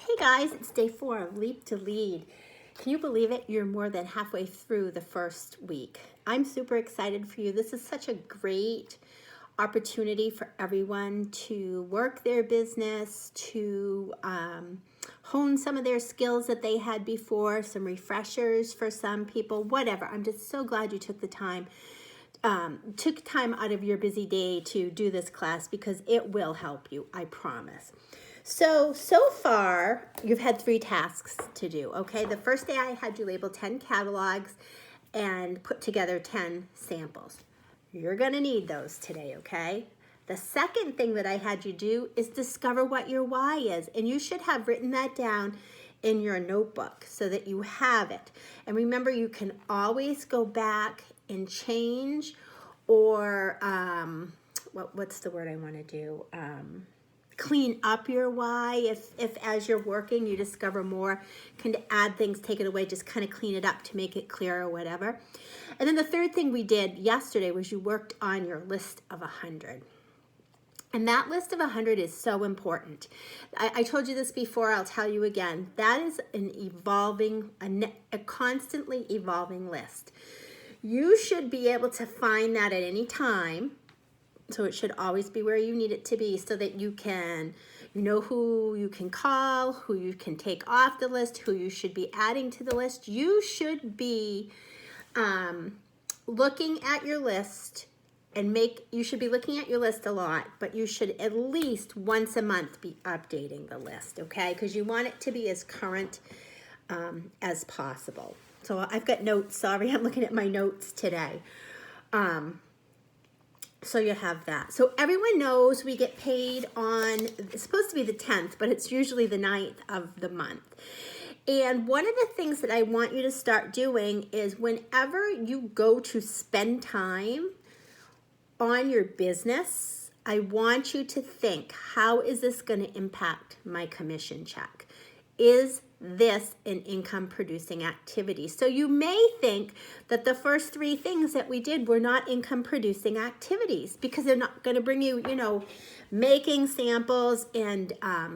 Hey guys, it's day 4 of Leap to Lead. Can you believe it? You're more than halfway through the first week. I'm super excited for you. This is such a great opportunity for everyone to work their business, to hone some of their skills that they had before, some refreshers for some people, whatever. I'm just so glad you took the time. Took time out of your busy day to do this class because it will help you, I promise. So far, you've had 3 tasks to do, okay? The first day I had you label 10 catalogs and put together 10 samples. You're gonna need those today, okay? The second thing that I had you do is discover what your why is, and you should have written that down in your notebook so that you have it. And remember, you can always go back and change or, what's the word I wanna do? Clean up your why. If as you're working you discover more, kind of add things, take it away, just kind of clean it up to make it clear or whatever. And then the third thing we did yesterday was you worked on your list of 100. And that list of 100 is so important. I told you this before, I'll tell you again. That is an evolving, a constantly evolving list. You should be able to find that at any time. So it should always be where you need it to be so that you know who you can call, who you can take off the list, who you should be adding to the list. You should be looking at your list you should be looking at your list a lot, but you should at least once a month be updating the list, okay? Because you want it to be as current as possible. So I've got notes, sorry, I'm looking at my notes today. So you have that. So everyone knows we get paid on, it's supposed to be the 10th, but it's usually the 9th of the month. And one of the things that I want you to start doing is whenever you go to spend time on your business, I want you to think, how is this going to impact my commission check? Is this an income producing activity? So you may think that the first 3 things that we did were not income producing activities because they're not going to bring you, making samples and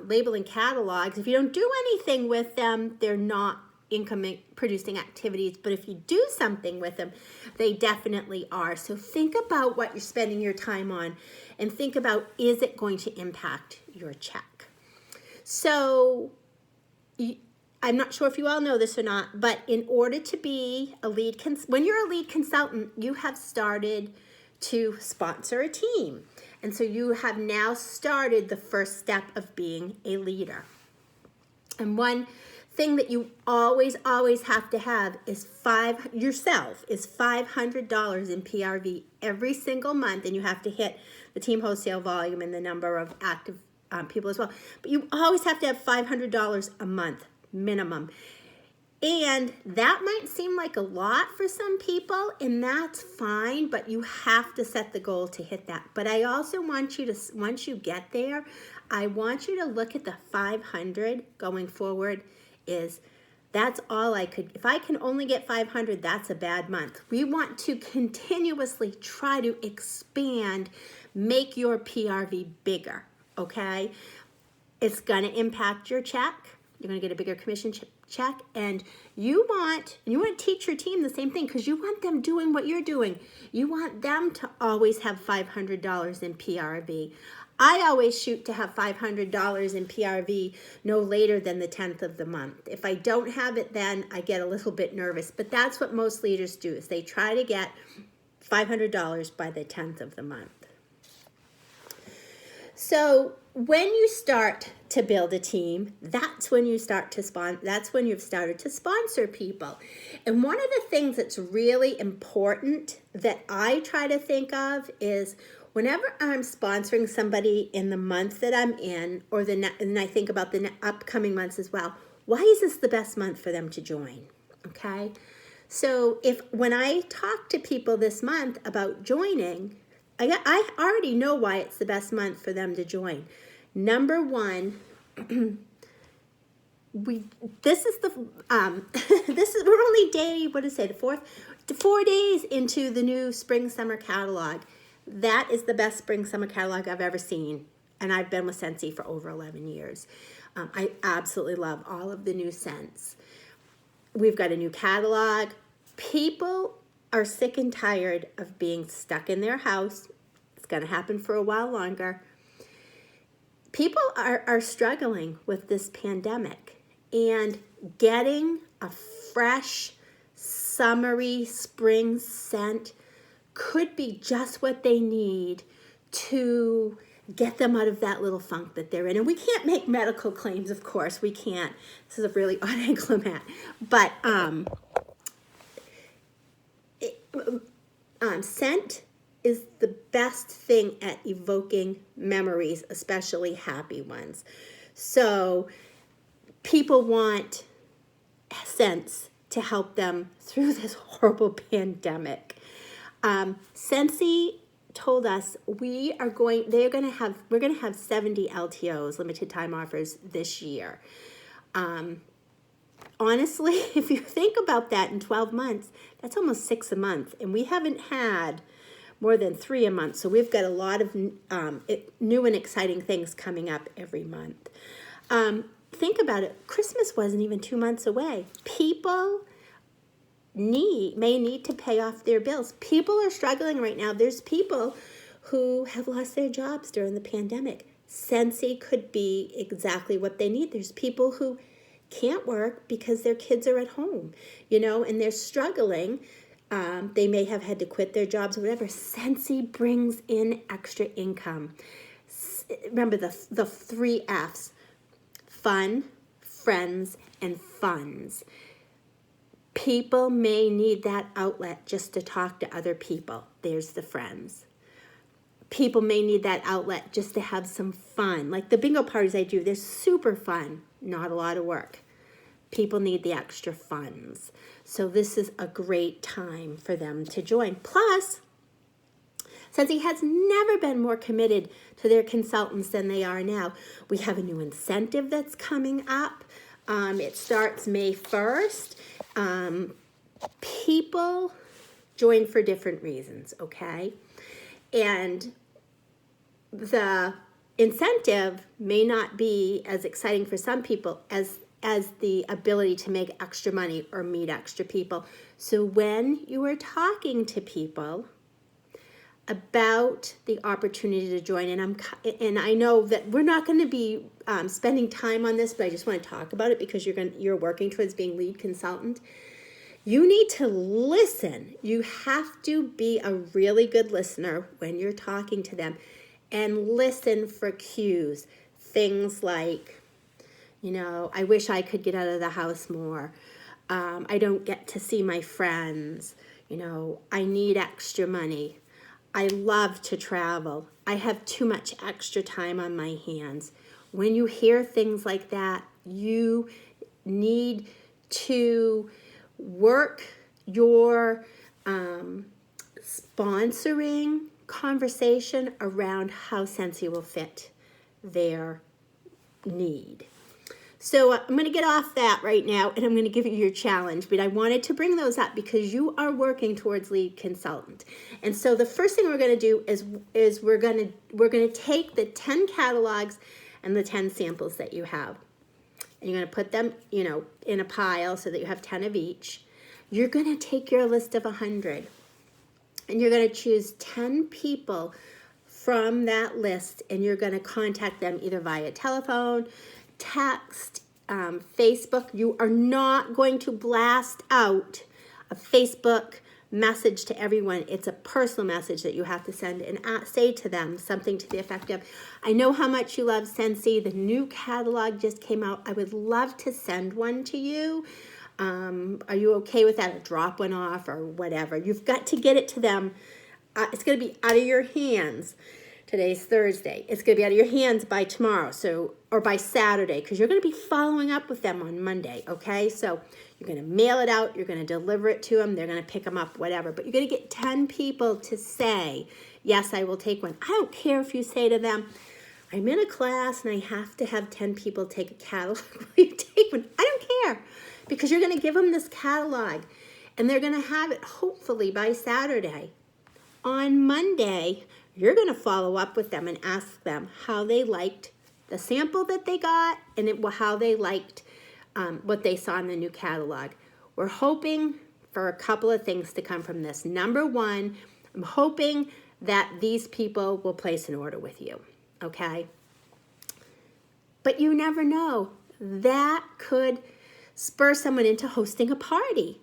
labeling catalogs. If you don't do anything with them, they're not income producing activities. But if you do something with them, they definitely are. So think about what you're spending your time on and think about, is it going to impact your check? So I'm not sure if you all know this or not, but in order to be a lead, when you're a lead consultant, you have started to sponsor a team. And so you have now started the first step of being a leader. And one thing that you always have to have is $500 in PRV every single month, and you have to hit the team wholesale volume and the number of active people as well. But you always have to have $500 a month minimum. And that might seem like a lot for some people, and that's fine, but you have to set the goal to hit that. But I also want you to, once you get there, I want you to look at the 500 going forward that's all I could, if I can only get 500, that's a bad month. We want to continuously try to expand, make your PRV bigger, okay? It's gonna impact your check. You're gonna get a bigger commission check, and you want to teach your team the same thing because you want them doing what you're doing. You want them to always have $500 in PRV. I always shoot to have $500 in PRV no later than the 10th of the month. If I don't have it then, I get a little bit nervous, but that's what most leaders do, is they try to get $500 by the 10th of the month. So when you start to build a team, that's when you start to that's when you've started to sponsor people. And one of the things that's really important that I try to think of is whenever I'm sponsoring somebody in the month that I'm in, and I think about the upcoming months as well, why is this the best month for them to join? Okay? So when I talk to people this month about joining, I already know why it's the best month for them to join. Number one, this is we're only day, the 4 days into the new spring summer catalog. That is the best spring summer catalog I've ever seen. and I've been with Scentsy for over 11 years. I absolutely love all of the new scents. We've got a new catalog. People are sick and tired of being stuck in their house. It's going to happen for a while longer. People are struggling with this pandemic, and getting a fresh, summery spring scent could be just what they need to get them out of that little funk that they're in. And we can't make medical claims, of course. We can't. This is a really odd ankle mat. But scent is the best thing at evoking memories, especially happy ones. So people want scents to help them through this horrible pandemic. Scentsy told us we're going to have 70 LTOs, limited time offers, this year. Honestly, if you think about that, in 12 months, that's almost 6 a month, and we haven't had more than 3 a month. So we've got a lot of new and exciting things coming up every month. Think about it. Christmas wasn't even 2 months away. People may need to pay off their bills. People are struggling right now. There's people who have lost their jobs during the pandemic. Scentsy could be exactly what they need. There's people who can't work because their kids are at home, and they're struggling. They may have had to quit their jobs or whatever. Scentsy brings in extra income. Remember the 3 F's: fun, friends, and funds. People may need that outlet just to talk to other people. There's the friends. People may need that outlet just to have some fun. Like the bingo parties I do, they're super fun, not a lot of work. People need the extra funds. So this is a great time for them to join. Plus, Scentsy has never been more committed to their consultants than they are now. We have a new incentive that's coming up. It starts May 1st. People join for different reasons, okay? And the incentive may not be as exciting for some people as the ability to make extra money or meet extra people. So when you are talking to people about the opportunity to join, and I know that we're not going to be spending time on this, but I just want to talk about it because you're working towards being lead consultant. You need to listen. You have to be a really good listener when you're talking to them, and listen for cues. Things like, I wish I could get out of the house more. I don't get to see my friends. I need extra money. I love to travel. I have too much extra time on my hands. When you hear things like that, you need to work your sponsoring conversation around how Scentsy will fit their need. So I'm going to get off that right now, and I'm going to give you your challenge. But I wanted to bring those up because you are working towards lead consultant. And so the first thing we're going to do is we're going to take the 10 catalogs and the 10 samples that you have. And you're going to put them, in a pile so that you have 10 of each. You're going to take your list of 100, and you're going to choose 10 people from that list, and you're going to contact them either via telephone, text, Facebook. You are not going to blast out a Facebook message to everyone. It's a personal message that you have to send and say to them something to the effect of, I know how much you love Scentsy. The new catalog just came out. I would love to send one to you. Are you okay with that? Or drop one off or whatever. You've got to get it to them. It's going to be out of your hands. Today's Thursday. It's going to be out of your hands by tomorrow, or by Saturday, because you're going to be following up with them on Monday, okay? So you're going to mail it out, you're going to deliver it to them, they're going to pick them up, whatever. But you're going to get 10 people to say, yes, I will take one. I don't care if you say to them, I'm in a class and I have to have 10 people take a catalog. Will you take one? I don't care, because you're going to give them this catalog, and they're going to have it hopefully by Saturday. On Monday, you're going to follow up with them and ask them how they liked the sample that they got and how they liked what they saw in the new catalog. We're hoping for a couple of things to come from this. Number one, I'm hoping that these people will place an order with you, okay? But you never know. That could spur someone into hosting a party.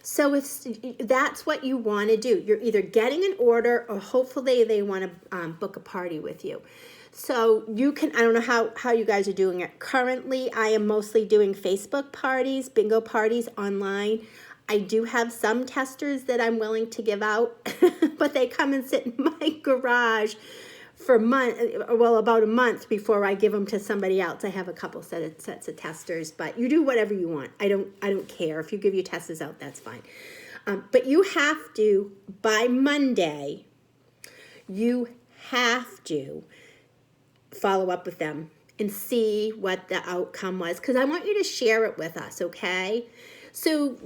So if that's what you want to do, you're either getting an order or hopefully they want to book a party with you. So you can, I don't know how you guys are doing it. Currently, I am mostly doing Facebook parties, bingo parties online. I do have some testers that I'm willing to give out, but they come and sit in my garage for about a month before I give them to somebody else. I have a couple sets of testers, but you do whatever you want. I don't care. If you give your testers out, that's fine. But you have to, by Monday, you have to follow up with them and see what the outcome was, because I want you to share it with us, okay? So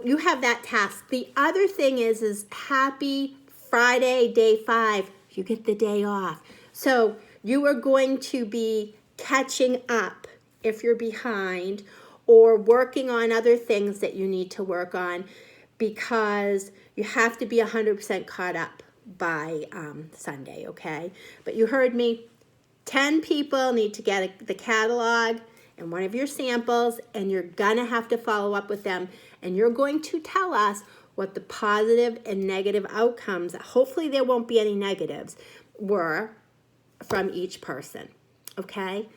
you have that task. The other thing is happy Friday, day 5. You get the day off. So you are going to be catching up if you're behind or working on other things that you need to work on, because you have to be 100% caught up by Sunday, okay? But you heard me. 10 people need to get the catalog and one of your samples, and you're gonna have to follow up with them, and you're going to tell us what the positive and negative outcomes, hopefully there won't be any negatives, were from each person, okay?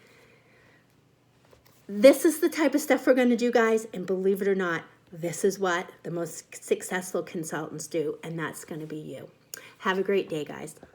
This is the type of stuff we're gonna do, guys, and believe it or not, this is what the most successful consultants do, and that's gonna be you. Have a great day, guys.